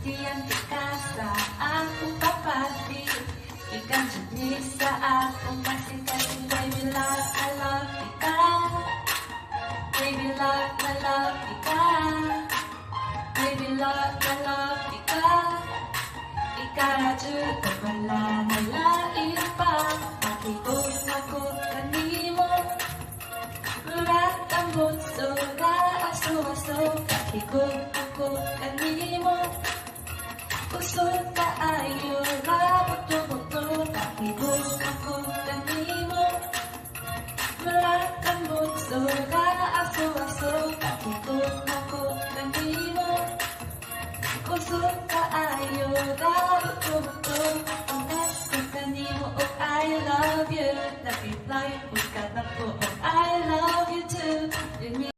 Perhatian kita sa akong kapatid. Ikan jenis sa akong kasing-kasing. Baby love, I love kita. Baby love, I love kita. Baby love, I love kita. Ikaraju ka wala nalain pa. Makikot ako kanimo. Lurat ang bunso na aso-aso. Kakikot ako kanimo. Kusog kaayo na buto-buto. Kakikot ako kanimo. Lurat ang bunso na aso-aso. Kakikot ako kanimo. Kusog kaayo na buto-buto. Ang ko kanimo, oh I love you. Nag-reply, huwag ka na po.